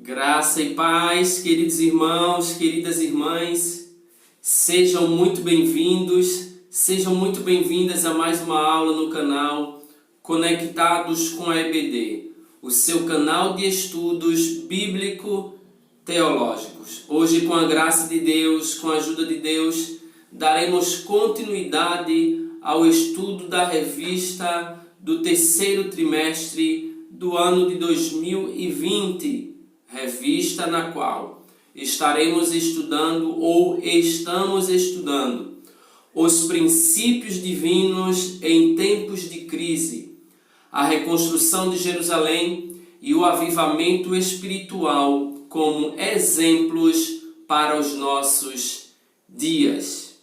Graça e paz, queridos irmãos, queridas irmãs, sejam muito bem-vindos, sejam muito bem-vindas a mais uma aula no canal Conectados com a EBD, o seu canal de estudos bíblico-teológicos. Hoje, com a graça de Deus, com a ajuda de Deus, daremos continuidade ao estudo da revista do terceiro trimestre do ano de 2020, revista na qual estaremos estudando ou estamos estudando os princípios divinos em tempos de crise, a reconstrução de Jerusalém e o avivamento espiritual como exemplos para os nossos dias.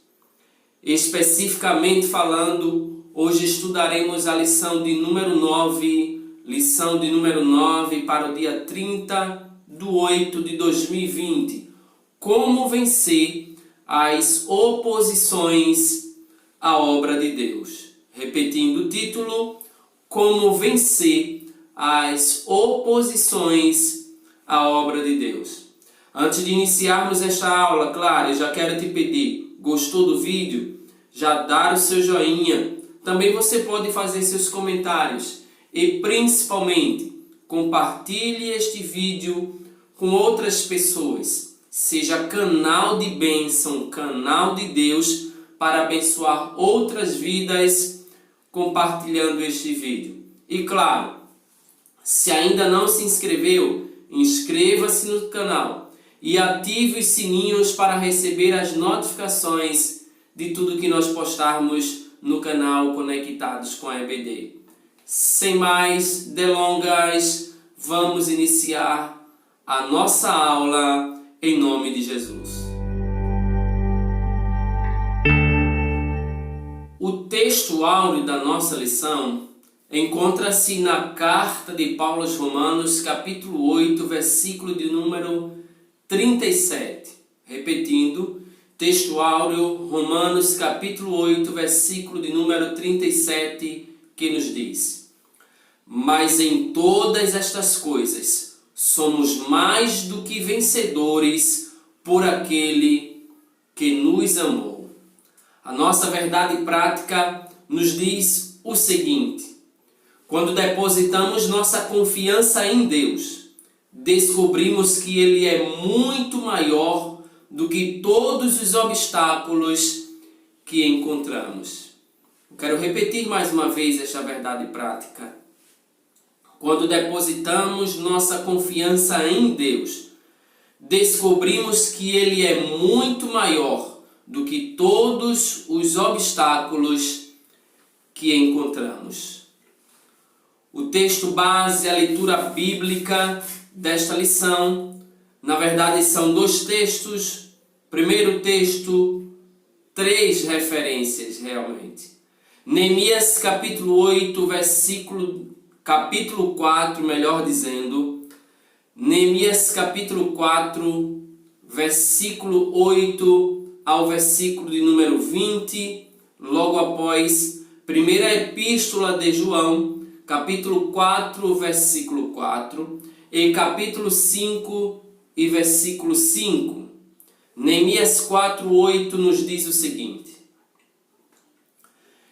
Especificamente falando, hoje estudaremos a lição de número 9, para o dia 30/8/2020. Como vencer as oposições à obra de Deus. Repetindo o título, como vencer as oposições à obra de Deus. Antes de iniciarmos esta aula, claro, eu já quero te pedir, gostou do vídeo? Já dar o seu joinha. Também você pode fazer seus comentários. E principalmente, compartilhe este vídeo com outras pessoas. Seja canal de bênção, canal de Deus para abençoar outras vidas compartilhando este vídeo. E claro, se ainda não se inscreveu, inscreva-se no canal e ative os sininhos para receber as notificações de tudo que nós postarmos no canal Conectados com a EBD. Sem mais delongas, vamos iniciar a nossa aula em nome de Jesus. O texto áureo da nossa lição encontra-se na carta de Paulo aos Romanos, capítulo 8, versículo de número 37. Repetindo, texto áureo, Romanos, capítulo 8, versículo de número 37, que nos diz: mas em todas estas coisas somos mais do que vencedores por aquele que nos amou. A nossa verdade prática nos diz o seguinte: quando depositamos nossa confiança em Deus, descobrimos que Ele é muito maior do que todos os obstáculos que encontramos. Eu quero repetir mais uma vez esta verdade prática. Quando depositamos nossa confiança em Deus, descobrimos que Ele é muito maior do que todos os obstáculos que encontramos. O texto base, a leitura bíblica desta lição, na verdade são dois textos. Primeiro texto, 3 referências realmente. Neemias capítulo 8, capítulo 4, melhor dizendo, Neemias capítulo 4, versículo 8 ao versículo de número 20, logo após, primeira epístola de João, capítulo 4, versículo 4, e capítulo 5 e versículo 5. Neemias 4, 8 nos diz o seguinte: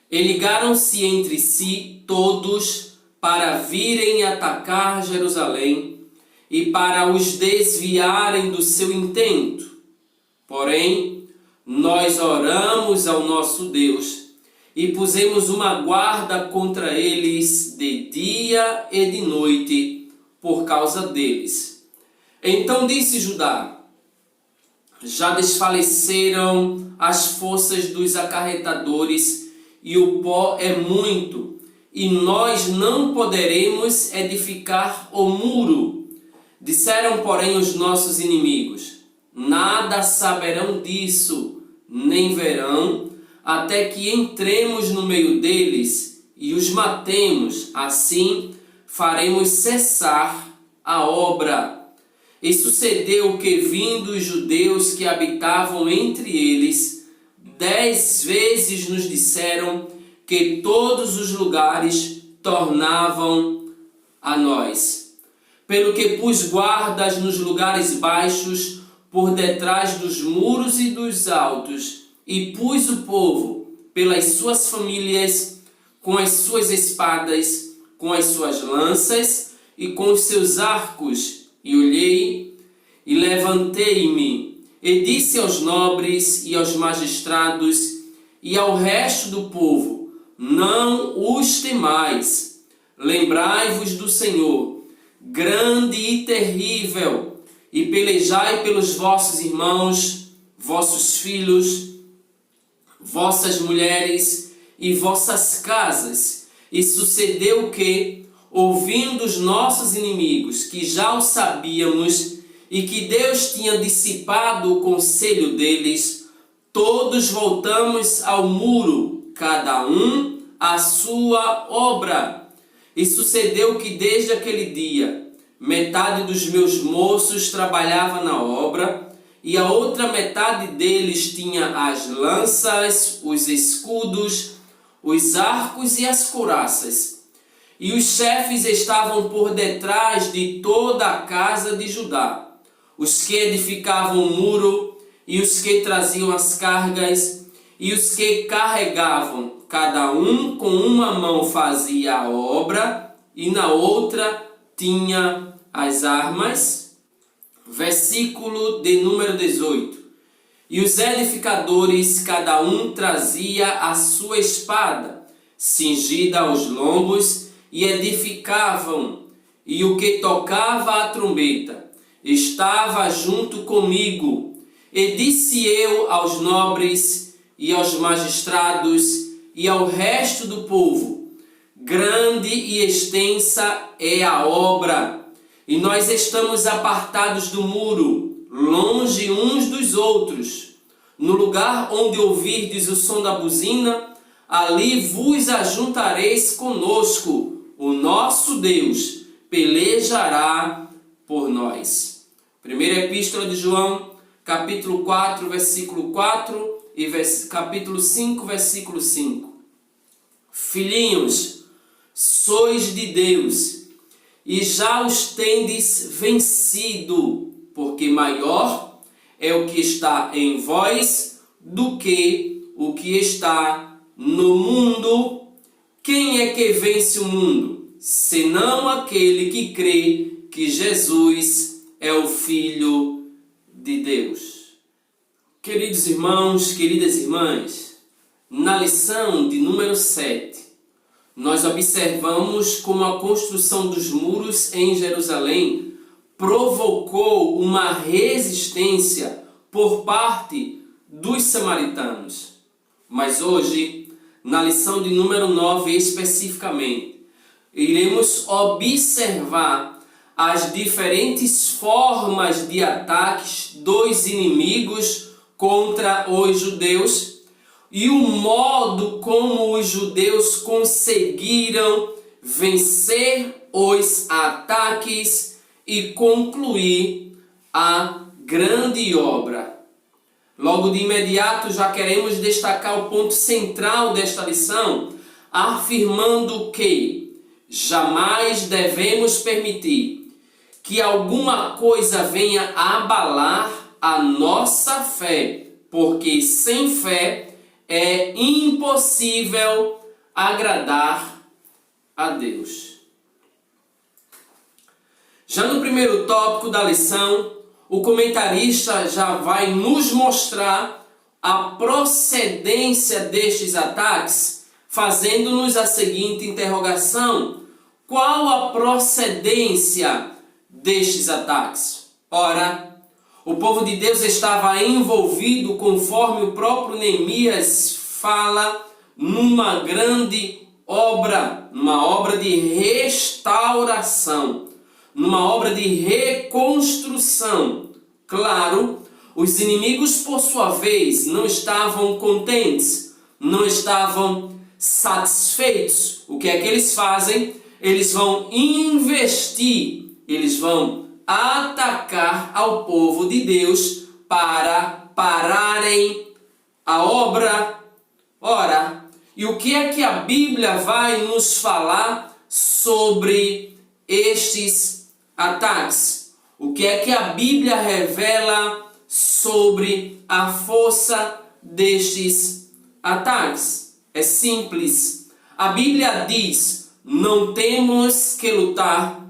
e ligaram-se entre si todos para virem atacar Jerusalém e para os desviarem do seu intento. Porém, nós oramos ao nosso Deus e pusemos uma guarda contra eles de dia e de noite por causa deles. Então disse Judá: já desfaleceram as forças dos acarretadores e o pó é muito, e nós não poderemos edificar o muro. Disseram, porém, os nossos inimigos: nada saberão disso, nem verão, até que entremos no meio deles e os matemos. Assim faremos cessar a obra. E sucedeu que, vindo os judeus que habitavam entre eles, 10 vezes nos disseram que todos os lugares tornavam a nós. pelo que pus guardas nos lugares baixos, por detrás dos muros e dos altos, e pus o povo pelas suas famílias, com as suas espadas, com as suas lanças e com os seus arcos. E olhei e levantei-me e disse aos nobres e aos magistrados e ao resto do povo: não os temais, lembrai-vos do Senhor, grande e terrível, e pelejai pelos vossos irmãos, vossos filhos, vossas mulheres e vossas casas. E sucedeu que, ouvindo os nossos inimigos, que já o sabíamos, e que Deus tinha dissipado o conselho deles, todos voltamos ao muro, cada um à sua obra. E sucedeu que desde aquele dia, metade dos meus moços trabalhava na obra, e a outra metade deles tinha as lanças, os escudos, os arcos e as couraças. E os chefes estavam por detrás de toda a casa de Judá, os que edificavam o muro, e os que traziam as cargas, e os que carregavam. Cada um com uma mão fazia a obra, e na outra tinha as armas. Versículo de número 18. E os edificadores, cada um trazia a sua espada, cingida aos lombos, e edificavam. E o que tocava a trombeta estava junto comigo. E disse eu aos nobres e aos magistrados e ao resto do povo: grande e extensa é a obra, e nós estamos apartados do muro, longe uns dos outros. No lugar onde ouvirdes o som da buzina, ali vos ajuntareis conosco. O nosso Deus pelejará por nós. Primeira Epístola de João, capítulo 4, versículo 4 e capítulo 5, versículo 5. Filhinhos, sois de Deus, e já os tendes vencido, porque maior é o que está em vós do que o que está no mundo. Quem é que vence o mundo, senão aquele que crê que Jesus é o Filho de Deus? Queridos irmãos, queridas irmãs, na lição de número 7, nós observamos como a construção dos muros em Jerusalém provocou uma resistência por parte dos samaritanos. Mas hoje, na lição de número 9 especificamente, iremos observar as diferentes formas de ataques dos inimigos contra os judeus e o modo como os judeus conseguiram vencer os ataques e concluir a grande obra. Logo de imediato já queremos destacar o ponto central desta lição, afirmando que jamais devemos permitir que alguma coisa venha abalar a nossa fé, porque sem fé é impossível agradar a Deus. Já no primeiro tópico da lição, o comentarista já vai nos mostrar a procedência destes ataques, fazendo-nos a seguinte interrogação: qual a procedência destes ataques? Ora, o povo de Deus estava envolvido, conforme o próprio Neemias fala, numa grande obra, numa obra de restauração, numa obra de reconstrução. Claro, os inimigos, por sua vez, não estavam contentes, não estavam satisfeitos. O que é que eles fazem? Eles vão investir, eles vão atacar ao povo de Deus para pararem a obra. Ora, e o que é que a Bíblia vai nos falar sobre estes ataques. O que é que a Bíblia revela sobre a força destes ataques? É simples. A Bíblia diz: não temos que lutar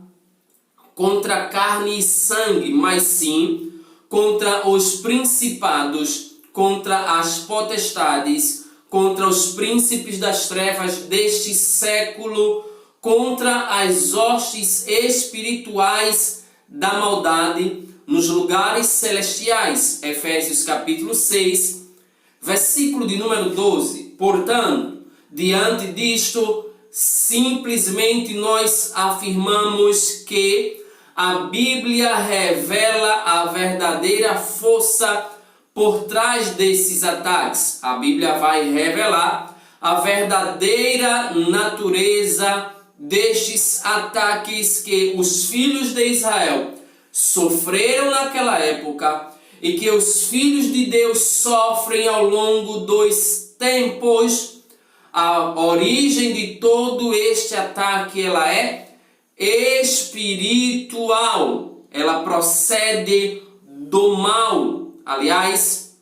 contra carne e sangue, mas sim contra os principados, contra as potestades, contra os príncipes das trevas deste século, contra as hostes espirituais da maldade nos lugares celestiais. Efésios capítulo 6, versículo de número 12. Portanto, diante disto, simplesmente nós afirmamos que a Bíblia revela a verdadeira força por trás desses ataques. A Bíblia vai revelar a verdadeira natureza destes ataques que os filhos de Israel sofreram naquela época e que os filhos de Deus sofrem ao longo dos tempos. A origem de todo este ataque, ela é espiritual, ela procede do mal. Aliás,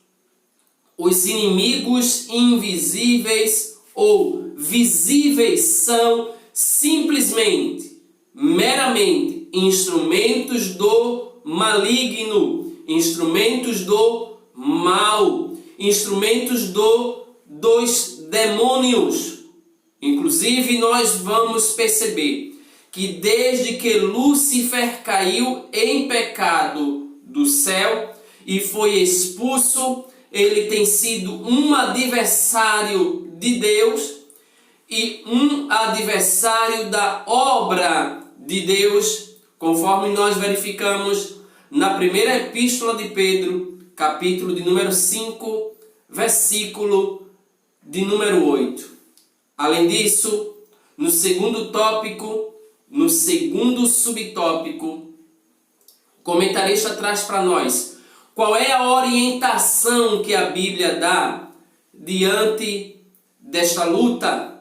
os inimigos invisíveis ou visíveis são simplesmente, meramente instrumentos do maligno, instrumentos do mal, instrumentos dos demônios. Inclusive, nós vamos perceber que desde que Lúcifer caiu em pecado do céu e foi expulso, ele tem sido um adversário de Deus e um adversário da obra de Deus, conforme nós verificamos na primeira epístola de Pedro, capítulo de número 5, versículo de número 8. Além disso, no segundo tópico, no segundo subtópico, o comentarista traz para nós qual é a orientação que a Bíblia dá diante desta luta.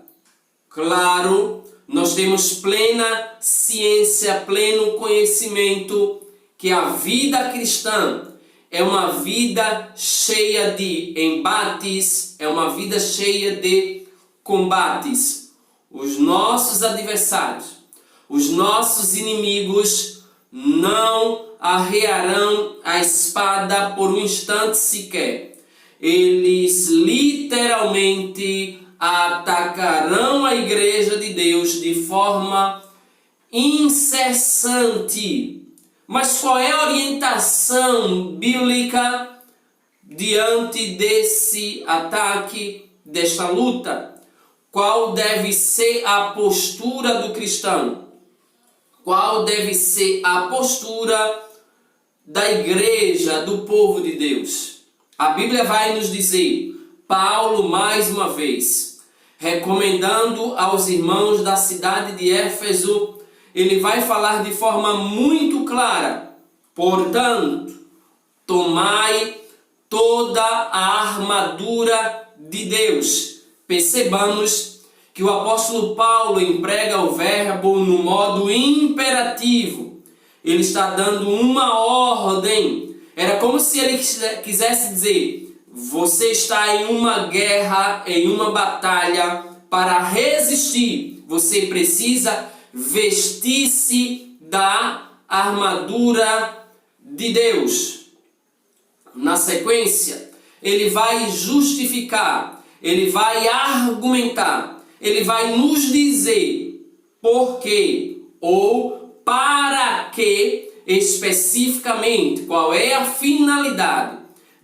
Claro, nós temos plena ciência, pleno conhecimento que a vida cristã é uma vida cheia de embates, é uma vida cheia de combates. Os nossos adversários, os nossos inimigos não arrearão a espada por um instante sequer. Eles literalmente atacarão a igreja de Deus de forma incessante. Mas qual é a orientação bíblica diante desse ataque, desta luta? Qual deve ser a postura do cristão? Qual deve ser a postura da igreja, do povo de Deus? A Bíblia vai nos dizer, Paulo mais uma vez, recomendando aos irmãos da cidade de Éfeso, ele vai falar de forma muito clara: portanto, tomai toda a armadura de Deus. Percebamos que o apóstolo Paulo emprega o verbo no modo imperativo. Ele está dando uma ordem. Era como se ele quisesse dizer: você está em uma guerra, em uma batalha. Para resistir, você precisa vestir-se da armadura de Deus. Na sequência, ele vai justificar, ele vai argumentar, ele vai nos dizer por quê ou para que especificamente, qual é a finalidade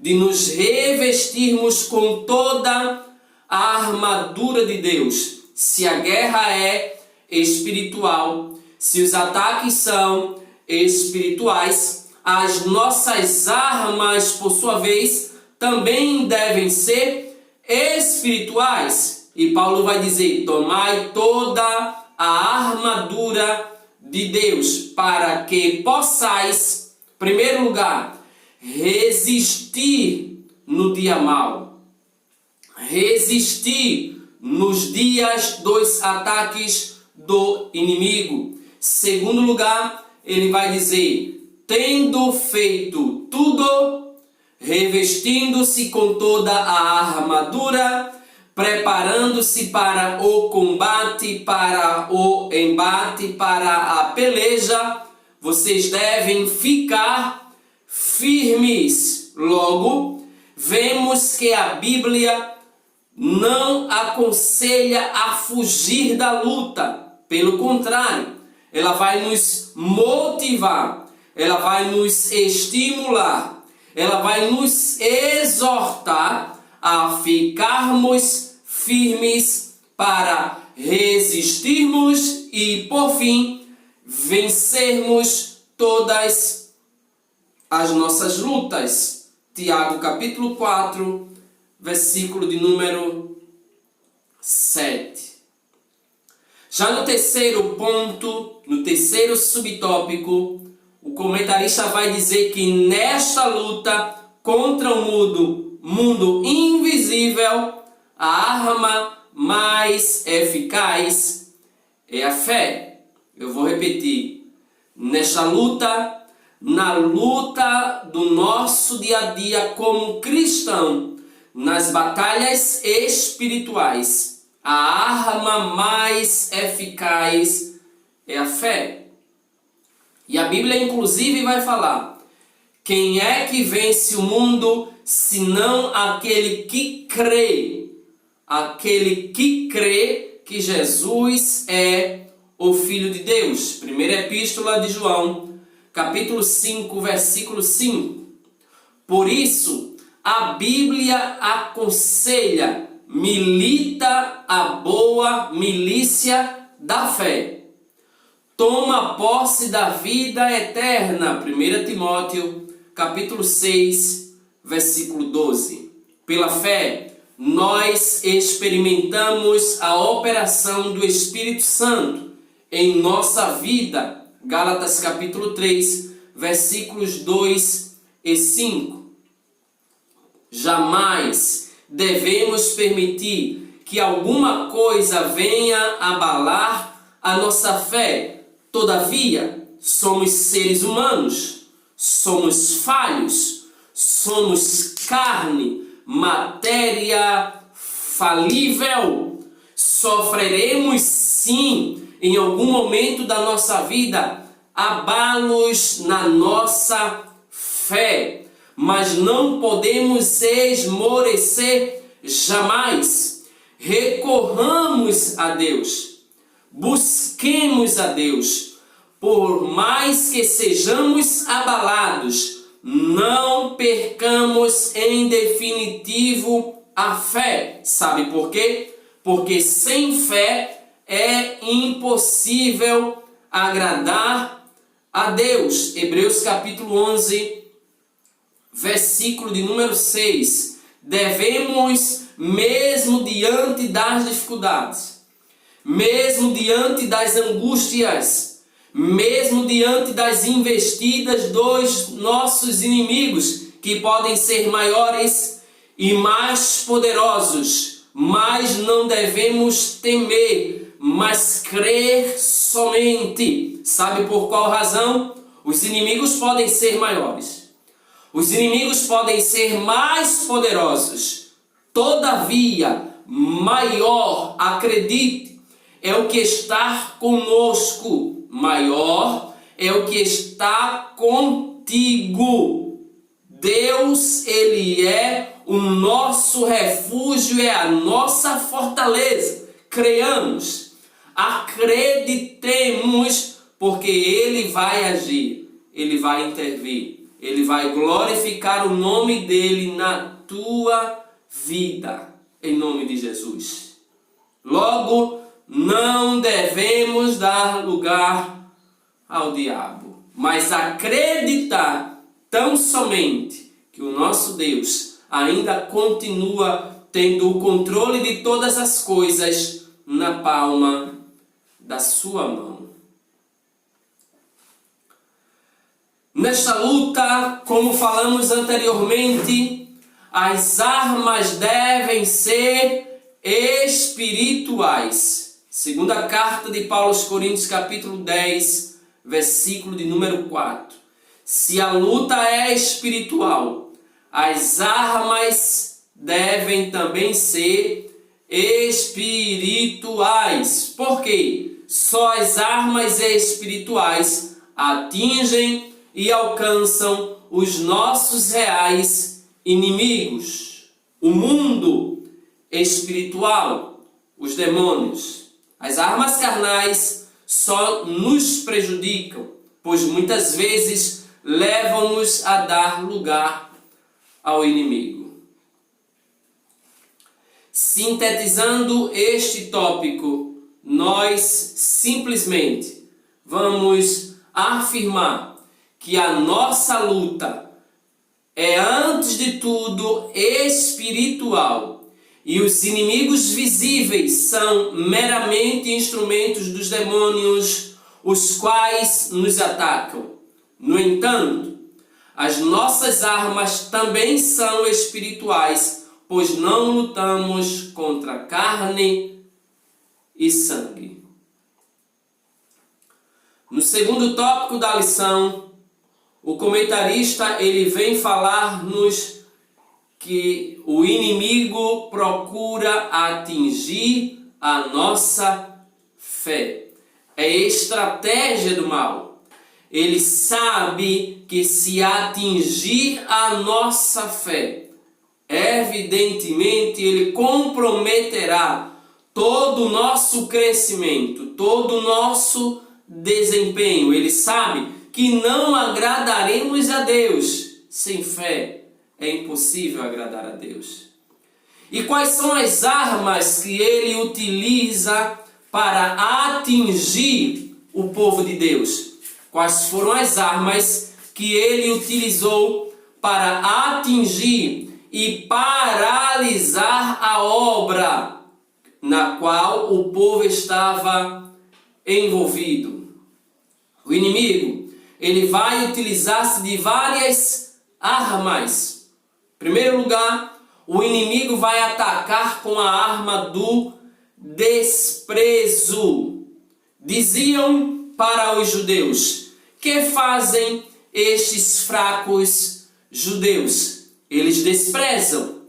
de nos revestirmos com toda a armadura de Deus. Se a guerra é espiritual, se os ataques são espirituais, as nossas armas, por sua vez, também devem ser espirituais. E Paulo vai dizer: tomai toda a armadura de Deus, para que possais, em primeiro lugar, resistir no dia mau, resistir nos dias dos ataques do inimigo. Segundo lugar, ele vai dizer: tendo feito tudo, revestindo-se com toda a armadura, preparando-se para o combate, para o embate, para a peleja, vocês devem ficar firmes. Logo, vemos que a Bíblia não aconselha a fugir da luta. Pelo contrário, ela vai nos motivar, ela vai nos estimular, ela vai nos exortar a ficarmos firmes para resistirmos e, por fim, vencermos todas as nossas lutas. Tiago capítulo 4, versículo de número 7. Já no terceiro ponto, no terceiro subtópico, o comentarista vai dizer que nesta luta contra o mundo invisível, a arma mais eficaz é a fé. Eu vou repetir. Nesta luta, na luta do nosso dia a dia como cristão, nas batalhas espirituais, a arma mais eficaz é a fé. E a Bíblia inclusive vai falar: quem é que vence o mundo senão aquele que crê? Aquele que crê que Jesus é o Filho de Deus. Primeira Epístola de João, capítulo 5, versículo 5. Por isso, a Bíblia aconselha: milita a boa milícia da fé. Toma posse da vida eterna. 1 Timóteo, capítulo 6, versículo 12. Pela fé, nós experimentamos a operação do Espírito Santo em nossa vida. Gálatas, capítulo 3, versículos 2 e 5. Jamais devemos permitir que alguma coisa venha abalar a nossa fé. Todavia, somos seres humanos, somos falhos, somos carne, matéria falível. Sofreremos sim, em algum momento da nossa vida, abalos na nossa fé, mas não podemos esmorecer jamais. Recorramos a Deus. Busquemos a Deus. Por mais que sejamos abalados, não percamos em definitivo a fé. Sabe por quê? Porque sem fé é impossível agradar a Deus. Hebreus capítulo 11, versículo de número 6. Devemos, mesmo diante das dificuldades, mesmo diante das angústias, mesmo diante das investidas dos nossos inimigos, que podem ser maiores e mais poderosos, mas não devemos temer, mas crer somente. Sabe por qual razão? Os inimigos podem ser maiores, os inimigos podem ser mais poderosos, todavia, maior, acredite, é o que está conosco. Maior é o que está contigo. Deus, Ele é o nosso refúgio, é a nossa fortaleza. Creiamos, acreditemos, porque Ele vai agir, Ele vai intervir, Ele vai glorificar o nome dEle na tua vida, em nome de Jesus. Logo, não devemos dar lugar ao diabo, mas acreditar tão somente que o nosso Deus ainda continua tendo o controle de todas as coisas na palma da sua mão. Nesta luta, como falamos anteriormente, as armas devem ser espirituais. Segunda carta de Paulo aos Coríntios, capítulo 10, versículo de número 4. Se a luta é espiritual, as armas devem também ser espirituais. Por quê? Só as armas espirituais atingem e alcançam os nossos reais inimigos. O mundo espiritual, os demônios. As armas carnais só nos prejudicam, pois muitas vezes levam-nos a dar lugar ao inimigo. Sintetizando este tópico, nós simplesmente vamos afirmar que a nossa luta é, antes de tudo, espiritual, e os inimigos visíveis são meramente instrumentos dos demônios, os quais nos atacam. No entanto, as nossas armas também são espirituais, pois não lutamos contra carne e sangue. No segundo tópico da lição, o comentarista ele vem falar-nos que o inimigo procura atingir a nossa fé. É estratégia do mal. Ele sabe que se atingir a nossa fé, evidentemente ele comprometerá todo o nosso crescimento, todo o nosso desempenho. Ele sabe que não agradaremos a Deus. Sem fé é impossível agradar a Deus. E quais são as armas que ele utiliza para atingir o povo de Deus? Quais foram as armas que ele utilizou para atingir e paralisar a obra na qual o povo estava envolvido? O inimigo, ele vai utilizar-se de várias armas. Em primeiro lugar, o inimigo vai atacar com a arma do desprezo. Diziam para os judeus: que fazem estes fracos judeus? Eles desprezam,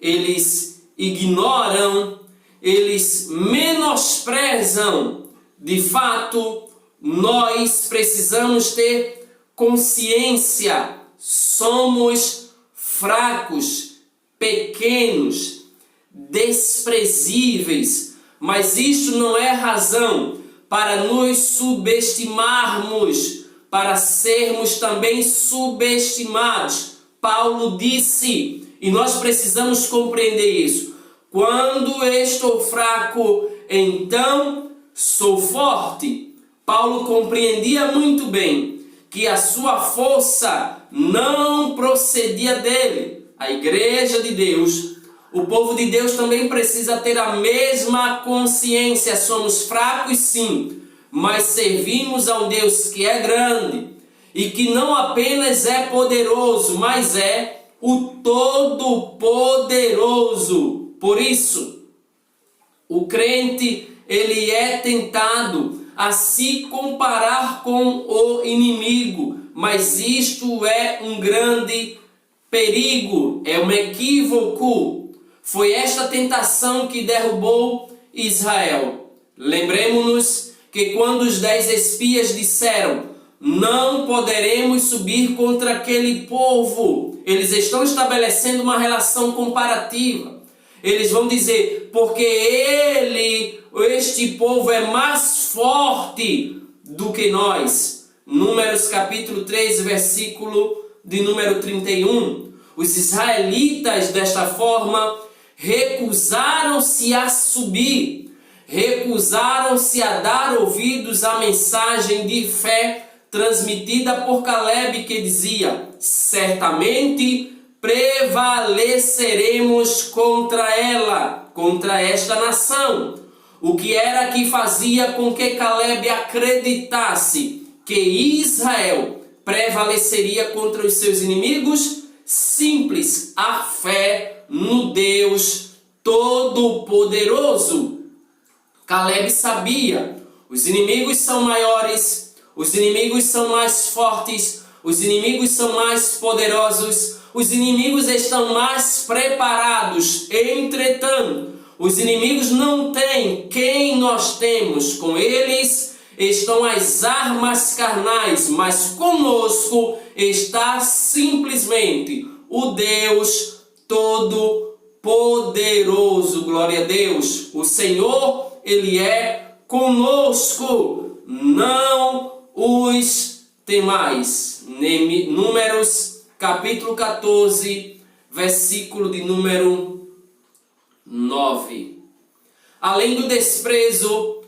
eles ignoram, eles menosprezam. De fato, nós precisamos ter consciência. Somos fracos, pequenos, desprezíveis, mas isto não é razão para nos subestimarmos, para sermos também subestimados. Paulo disse, e nós precisamos compreender isso: quando estou fraco, então sou forte. Paulo compreendia muito bem que a sua força não procedia dele. A igreja de Deus, o povo de Deus também precisa ter a mesma consciência. Somos fracos sim, mas servimos a um Deus que é grande e que não apenas é poderoso, mas é o Todo-Poderoso. Por isso, o crente, ele é tentado a se comparar com o inimigo, mas isto é um grande perigo, é um equívoco. Foi esta tentação que derrubou Israel. Lembremos-nos que quando os 10 espias disseram: não poderemos subir contra aquele povo, eles estão estabelecendo uma relação comparativa. Eles vão dizer: porque este povo é mais forte do que nós. Números capítulo 3, versículo de número 31. Os israelitas, desta forma, recusaram-se a subir, recusaram-se a dar ouvidos à mensagem de fé transmitida por Caleb, que dizia: certamente prevaleceremos contra ela, contra esta nação. O que era que fazia com que Caleb acreditasse que Israel prevaleceria contra os seus inimigos? Simples, a fé no Deus Todo-Poderoso. Caleb sabia: os inimigos são maiores, Os inimigos são mais fortes, os inimigos são mais poderosos, os inimigos estão mais preparados. Entretanto, os inimigos não têm quem nós temos. Com eles estão as armas carnais, mas conosco está simplesmente o Deus Todo-Poderoso. Glória a Deus. O Senhor, Ele é conosco. Não os temais. Números capítulo 14, versículo de número 9. Além do desprezo,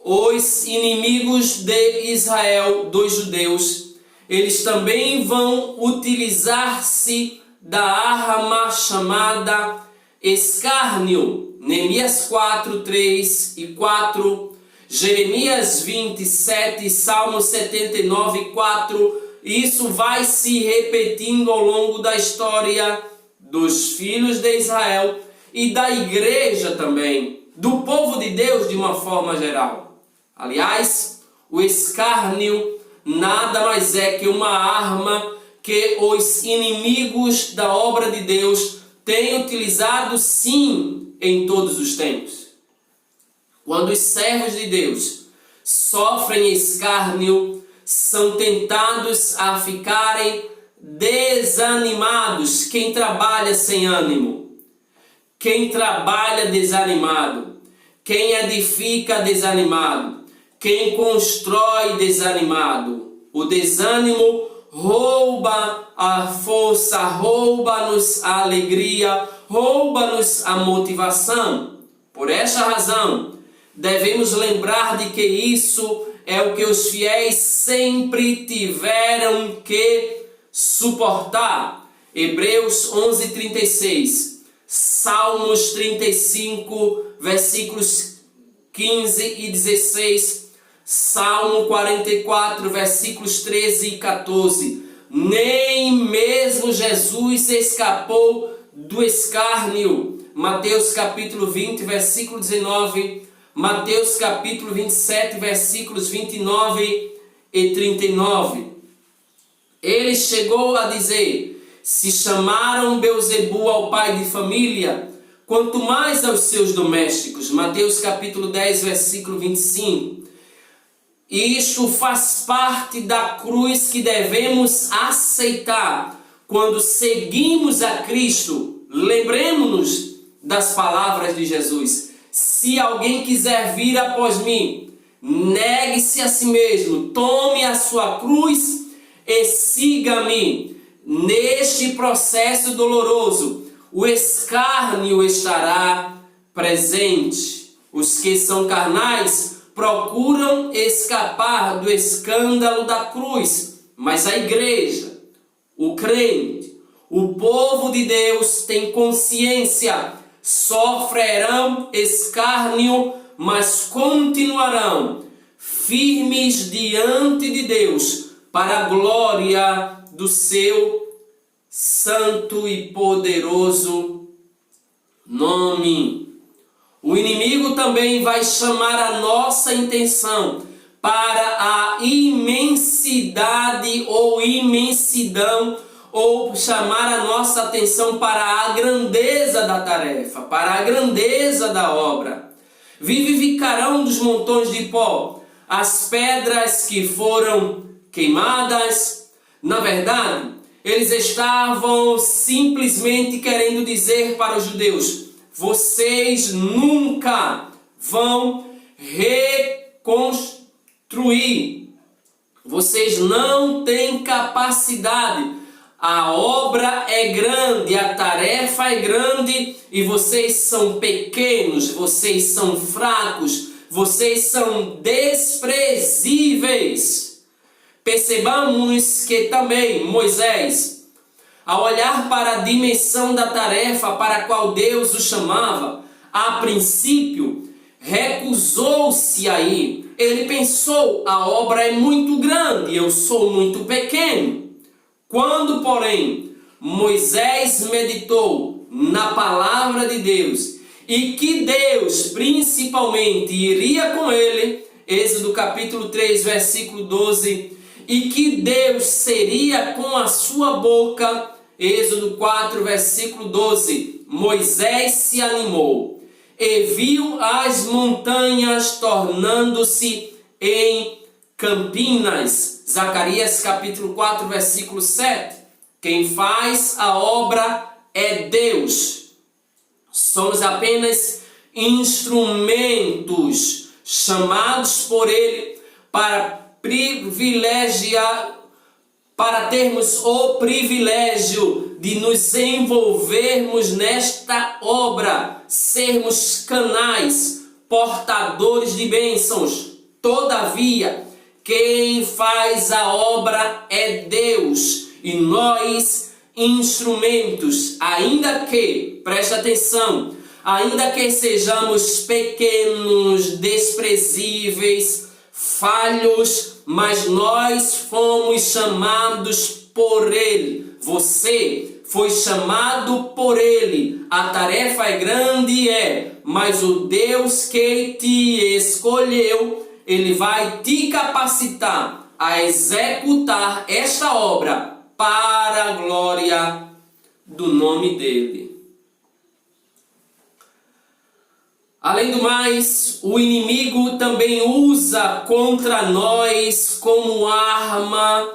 os inimigos de Israel, dos judeus, eles também vão utilizar-se da arma chamada escárnio. Neemias 4, 3 e 4, Jeremias 27, Salmo 79, 4. Isso vai se repetindo ao longo da história dos filhos de Israel e da igreja também, do povo de Deus de uma forma geral. Aliás, o escárnio nada mais é que uma arma que os inimigos da obra de Deus têm utilizado sim em todos os tempos. Quando os servos de Deus sofrem escárnio, são tentados a ficarem desanimados. Quem trabalha sem ânimo? Quem trabalha desanimado? Quem edifica desanimado? Quem constrói desanimado? O desânimo rouba a força, rouba-nos a alegria, rouba-nos a motivação. Por essa razão, devemos lembrar de que isso é o que os fiéis sempre tiveram que suportar. Hebreus 11:36, Salmos 35, versículos 15 e 16, Salmo 44, versículos 13 e 14. Nem mesmo Jesus escapou do escárnio. Mateus capítulo 20, versículo 19, Mateus capítulo 27, versículos 29 e 39. Ele chegou a dizer: se chamaram Beelzebul ao pai de família, quanto mais aos seus domésticos. Mateus capítulo 10, versículo 25. Isto faz parte da cruz que devemos aceitar quando seguimos a Cristo. Lembremos-nos das palavras de Jesus: se alguém quiser vir após mim, negue-se a si mesmo, tome a sua cruz e siga-me. Neste processo doloroso, o escárnio estará presente. Os que são carnais procuram escapar do escândalo da cruz, mas a igreja, o crente, o povo de Deus tem consciência. Sofrerão escárnio, mas continuarão firmes diante de Deus, para a glória do seu santo e poderoso nome. O inimigo também vai chamar a nossa intenção para a imensidade ou imensidão, ou chamar a nossa atenção para a grandeza da tarefa, para a grandeza da obra. Vivificarão dos montões de pó as pedras que foram queimadas. Na verdade, eles estavam simplesmente querendo dizer para os judeus: vocês nunca vão reconstruir. Vocês não têm capacidade. A obra é grande, a tarefa é grande e vocês são pequenos, vocês são fracos, vocês são desprezíveis. Percebamos que também Moisés, ao olhar para a dimensão da tarefa para a qual Deus o chamava, a princípio recusou-se a ir. Ele pensou: a obra é muito grande, eu sou muito pequeno. Quando, porém, Moisés meditou na palavra de Deus e que Deus principalmente iria com ele, Êxodo capítulo 3, versículo 12, e que Deus seria com a sua boca, Êxodo 4, versículo 12, Moisés se animou e viu as montanhas tornando-se em campinas, Zacarias capítulo 4, versículo 7, quem faz a obra é Deus, somos apenas instrumentos chamados por Ele para termos o privilégio de nos envolvermos nesta obra, sermos canais, portadores de bênçãos. Todavia, quem faz a obra é Deus e nós instrumentos, ainda que, presta atenção, ainda que sejamos pequenos, desprezíveis, falhos, mas nós fomos chamados por Ele. Você foi chamado por Ele. A tarefa é grande, mas o Deus que te escolheu, Ele vai te capacitar a executar esta obra para a glória do nome dEle. Além do mais, o inimigo também usa contra nós como arma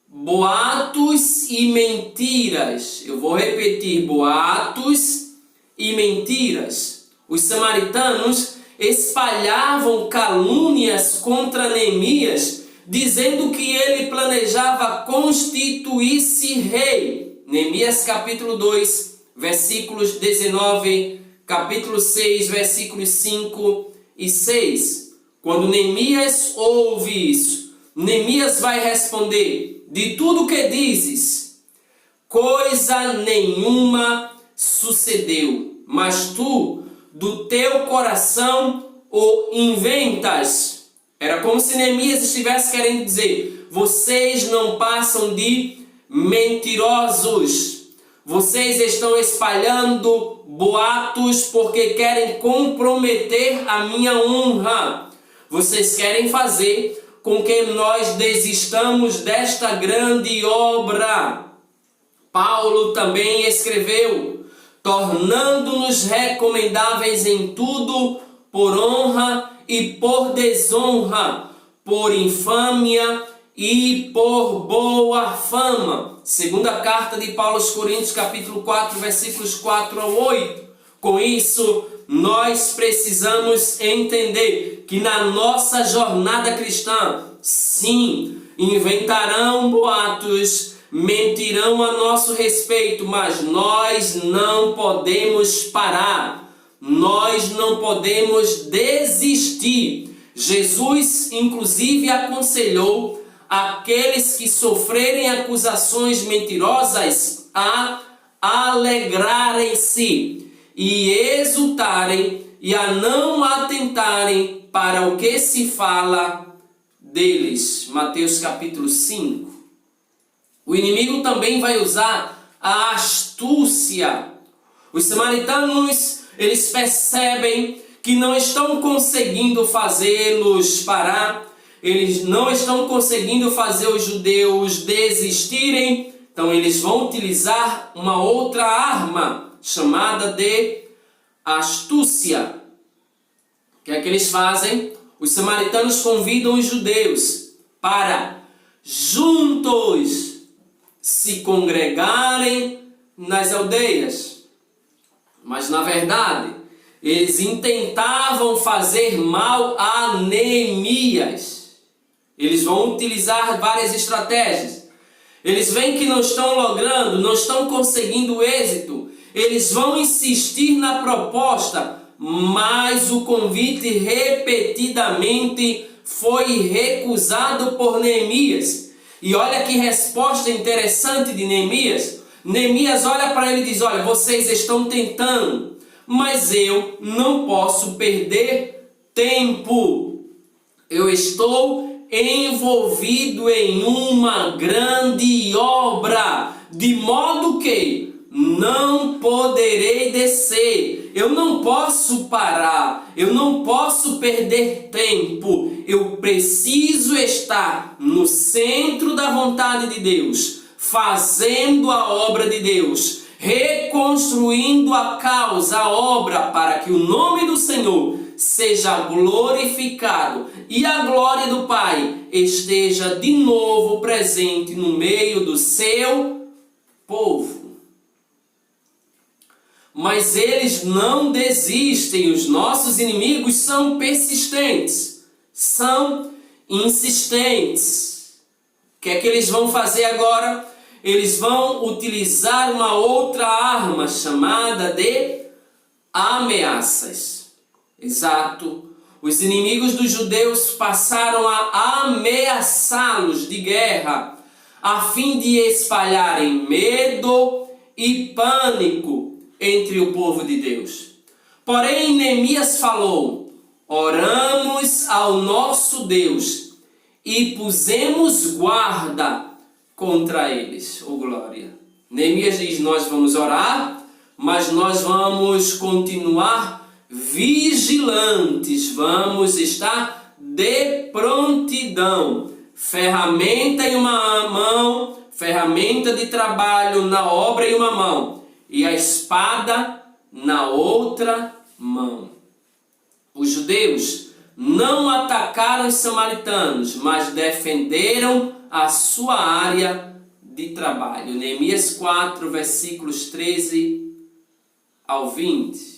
boatos e mentiras. Eu vou repetir: boatos e mentiras. Os samaritanos espalhavam calúnias contra Neemias, dizendo que ele planejava constituir-se rei. Neemias capítulo 2, versículos 19, capítulo 6, versículos 5 e 6. Quando Neemias ouve isso, Neemias vai responder: de tudo que dizes, coisa nenhuma sucedeu, mas tu, do teu coração, o inventas. Era como se Neemias estivesse querendo dizer: vocês não passam de mentirosos. Vocês estão espalhando boatos porque querem comprometer a minha honra. Vocês querem fazer com que nós desistamos desta grande obra. Paulo também escreveu: tornando-nos recomendáveis em tudo, por honra e por desonra, por infâmia e por boa fama. Segunda carta de Paulo aos Coríntios, capítulo 4, versículos 4 ao 8. Com isso, nós precisamos entender que na nossa jornada cristã, sim, inventarão boatos, mentirão a nosso respeito, mas nós não podemos parar, nós não podemos desistir. Jesus, inclusive, aconselhou aqueles que sofrerem acusações mentirosas a alegrarem-se e exultarem e a não atentarem para o que se fala deles. Mateus capítulo 5. O inimigo também vai usar a astúcia. Os samaritanos, eles percebem que não estão conseguindo fazê-los parar, eles não estão conseguindo fazer os judeus desistirem, então eles vão utilizar uma outra arma chamada de astúcia. O que é que eles fazem? Os samaritanos convidam os judeus para juntos se congregarem nas aldeias. Mas na verdade, eles intentavam fazer mal a Neemias. Eles vão utilizar várias estratégias. Eles veem que não estão logrando, não estão conseguindo êxito. Eles vão insistir na proposta, mas o convite repetidamente foi recusado por Neemias. E olha que resposta interessante de Neemias. Neemias olha para ele e diz: olha, vocês estão tentando, mas eu não posso perder tempo. Eu estou envolvido em uma grande obra, de modo que não poderei descer, eu não posso parar, eu não posso perder tempo, eu preciso estar no centro da vontade de Deus, fazendo a obra de Deus, reconstruindo a causa, a obra, para que o nome do Senhor seja glorificado e a glória do Pai esteja de novo presente no meio do seu povo. Mas eles não desistem, os nossos inimigos são persistentes, são insistentes. O que é que eles vão fazer agora? Eles vão utilizar uma outra arma chamada de ameaças. Exato. Os inimigos dos judeus passaram a ameaçá-los de guerra, a fim de espalharem medo e pânico entre o povo de Deus. Porém, Neemias falou: oramos ao nosso Deus e pusemos guarda contra eles. Oh, glória! Neemias diz: nós vamos orar, mas nós vamos continuar vigilantes, vamos estar de prontidão, ferramenta em uma mão, ferramenta de trabalho na obra em uma mão, e a espada na outra mão. Os judeus não atacaram os samaritanos, mas defenderam a sua área de trabalho. Neemias 4, versículos 13 ao 20.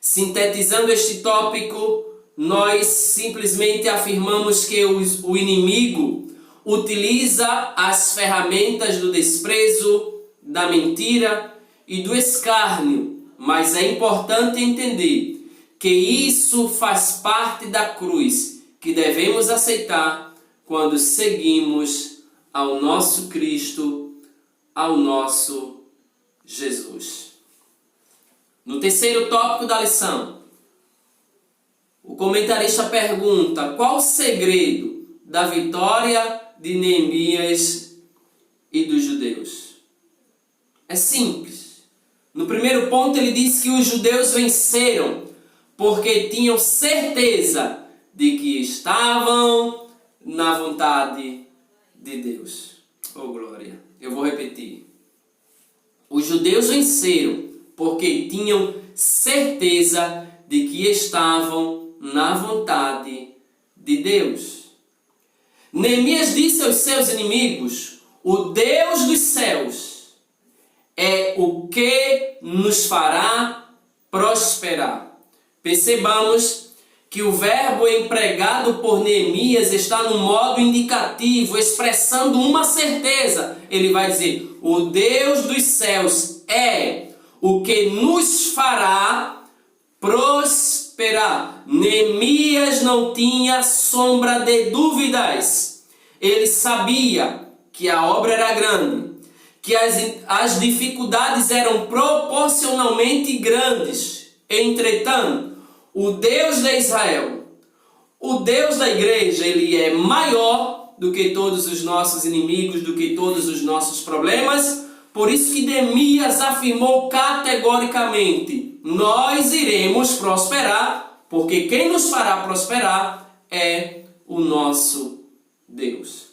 Sintetizando este tópico, nós simplesmente afirmamos que o inimigo utiliza as ferramentas do desprezo, da mentira e do escárnio, mas é importante entender que isso faz parte da cruz que devemos aceitar quando seguimos ao nosso Cristo, ao nosso Jesus. No terceiro tópico da lição, o comentarista pergunta: qual o segredo da vitória de Neemias e dos judeus? É simples. No primeiro ponto ele diz que os judeus venceram porque tinham certeza de que estavam na vontade de Deus. Oh, glória! Eu vou repetir. Os judeus venceram porque tinham certeza de que estavam na vontade de Deus. Neemias disse aos seus inimigos: o Deus dos céus é o que nos fará prosperar. Percebamos que o verbo empregado por Neemias está no modo indicativo, expressando uma certeza. Ele vai dizer: o Deus dos céus é o que nos fará prosperar. Neemias não tinha sombra de dúvidas. Ele sabia que a obra era grande, que as dificuldades eram proporcionalmente grandes. Entretanto, o Deus de Israel, o Deus da igreja, ele é maior do que todos os nossos inimigos, do que todos os nossos problemas. Por isso que Neemias afirmou categoricamente: nós iremos prosperar, porque quem nos fará prosperar é o nosso Deus.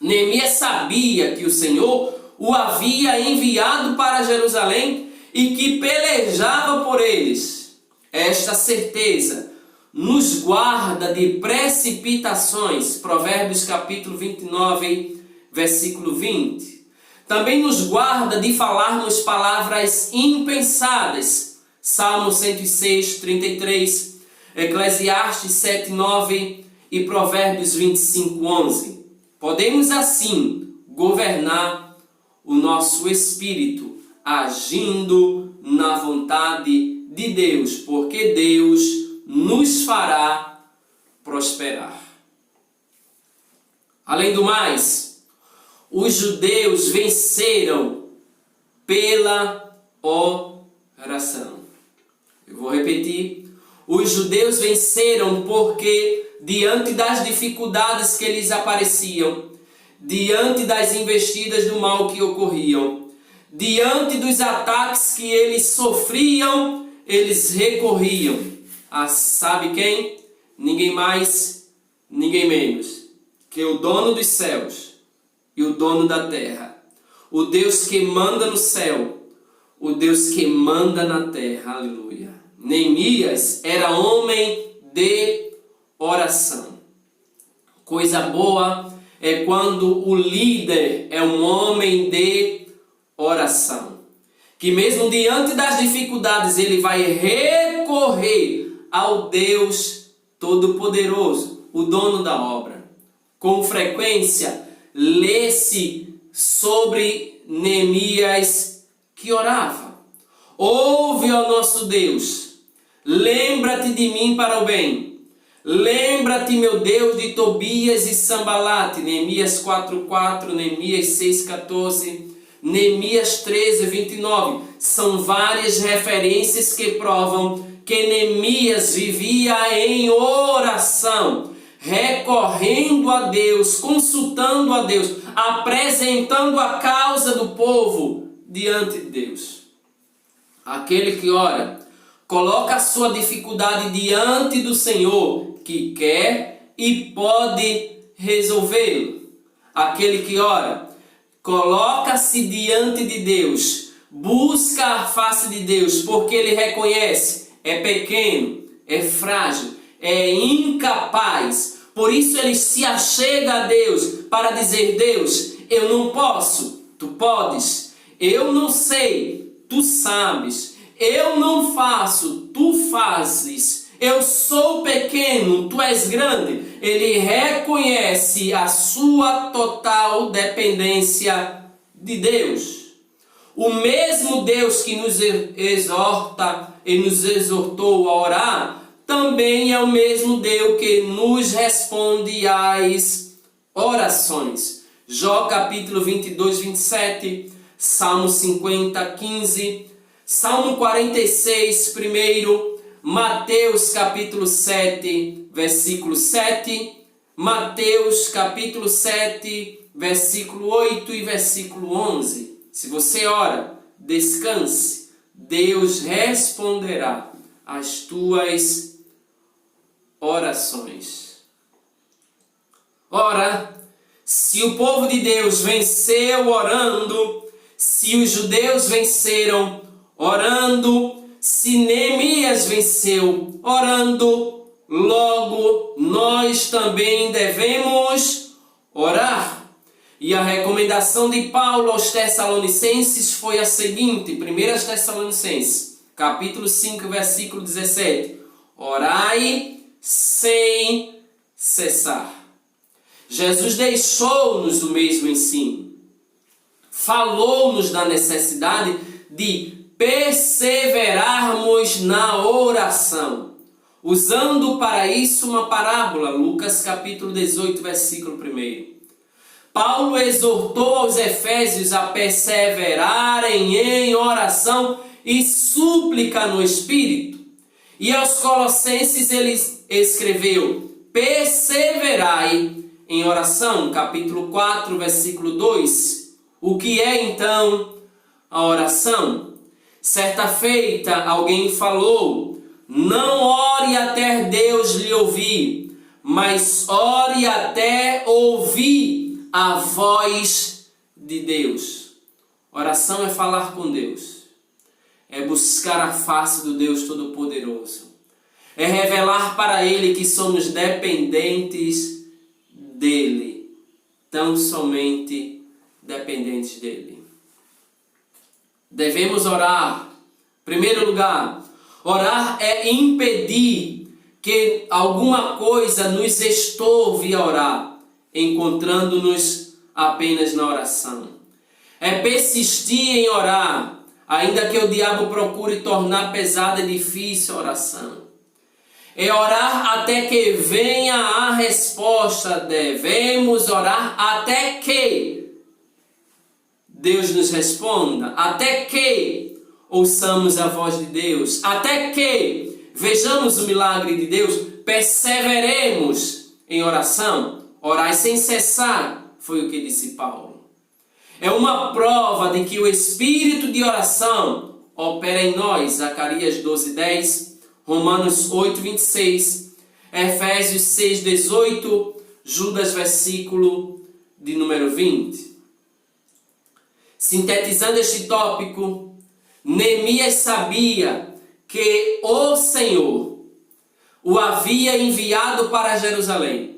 Neemias sabia que o Senhor o havia enviado para Jerusalém e que pelejava por eles. Esta certeza nos guarda de precipitações. Provérbios capítulo 29, versículo 20. Também nos guarda de falarmos palavras impensadas. Salmo 106, 33, Eclesiastes 7, 9 e Provérbios 25, 11. Podemos assim governar o nosso espírito, agindo na vontade de Deus, porque Deus nos fará prosperar. Além do mais, os judeus venceram pela oração. Eu vou repetir. Os judeus venceram porque, diante das dificuldades que lhes apareciam, diante das investidas do mal que ocorriam, diante dos ataques que eles sofriam, eles recorriam a sabe quem? Ninguém mais, ninguém menos que o dono dos céus e o dono da terra. O Deus que manda no céu, o Deus que manda na terra. Aleluia. Neemias era homem de oração. Coisa boa é quando o líder é um homem de oração. Que mesmo diante das dificuldades ele vai recorrer ao Deus Todo-Poderoso, o dono da obra. Com frequência, lê-se sobre Neemias que orava. Ouve, ó nosso Deus, lembra-te de mim para o bem. Lembra-te, meu Deus, de Tobias e Sambalate, Neemias 4:4, Neemias 6:14, Neemias 13:29. São várias referências que provam que Neemias vivia em oração, recorrendo a Deus, consultando a Deus, apresentando a causa do povo diante de Deus. Aquele que ora, coloca a sua dificuldade diante do Senhor, que quer e pode resolvê-lo. Aquele que ora, coloca-se diante de Deus, busca a face de Deus, porque ele reconhece, é pequeno, é frágil, é incapaz. Por isso ele se achega a Deus para dizer: Deus, eu não posso, tu podes. Eu não sei, tu sabes. Eu não faço, tu fazes. Eu sou pequeno, tu és grande. Ele reconhece a sua total dependência de Deus. O mesmo Deus que nos exorta e nos exortou a orar, também é o mesmo Deus que nos responde às orações. Jó capítulo 22:27, Salmo 50:15, Salmo 46, primeiro, Mateus capítulo 7, versículo 7, Mateus capítulo 7, versículo 8 e versículo 11. Se você ora, descanse, Deus responderá às tuas orações. Ora, se o povo de Deus venceu orando, se os judeus venceram orando, se Neemias venceu orando, logo nós também devemos orar. E a recomendação de Paulo aos Tessalonicenses foi a seguinte: 1 Tessalonicenses, capítulo 5, versículo 17. Orai sem cessar. Jesus deixou-nos o mesmo ensino. Falou-nos da necessidade de perseverarmos na oração, usando para isso uma parábola, Lucas capítulo 18, versículo 1. Paulo exortou aos Efésios a perseverarem em oração e súplica no Espírito. E aos Colossenses ele escreveu: perseverai em oração, capítulo 4, versículo 2. O que é então a oração? Certa feita alguém falou: não ore até Deus lhe ouvir, mas ore até ouvir a voz de Deus. Oração é falar com Deus, é buscar a face do Deus Todo-Poderoso, é revelar para Ele que somos dependentes dEle, tão somente dependentes dEle. Devemos orar. Em primeiro lugar, orar é impedir que alguma coisa nos estorve a orar, encontrando-nos apenas na oração. É persistir em orar, ainda que o diabo procure tornar pesada e difícil a oração. É orar até que venha a resposta. Devemos orar até que Deus nos responda, até que ouçamos a voz de Deus, até que vejamos o milagre de Deus. Perseveremos em oração. Orai sem cessar, foi o que disse Paulo. é uma prova de que o espírito de oração opera em nós. Zacarias 12:10, Romanos 8:26, Efésios 6:18, Judas versículo de número 20. Sintetizando este tópico, Neemias sabia que o Senhor o havia enviado para Jerusalém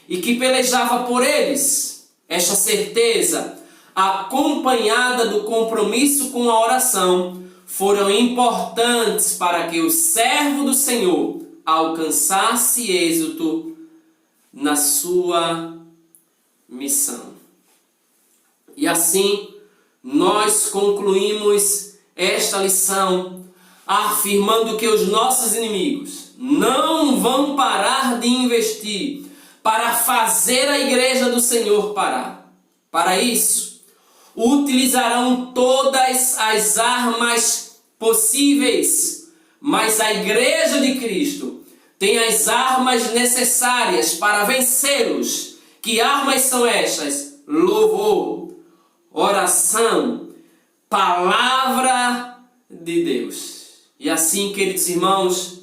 e que pelejava por eles. Esta certeza, acompanhada do compromisso com a oração, foram importantes para que o servo do Senhor alcançasse êxito na sua missão. E assim, nós concluímos esta lição afirmando que os nossos inimigos não vão parar de investir para fazer a igreja do Senhor parar. Para isso, utilizarão todas as armas possíveis, mas a igreja de Cristo tem as armas necessárias para vencê-los. Que armas são estas? Louvor, oração, palavra de Deus. E assim, queridos irmãos,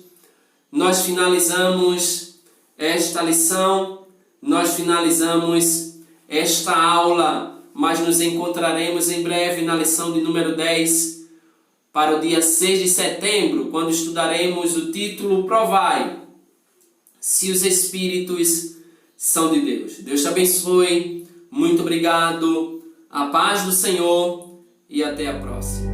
nós finalizamos esta lição, nós finalizamos esta aula, mas nos encontraremos em breve na lição de número 10, para o dia 6 de setembro, quando estudaremos o título Provai se os Espíritos são de Deus. Deus te abençoe, muito obrigado, a paz do Senhor e até a próxima.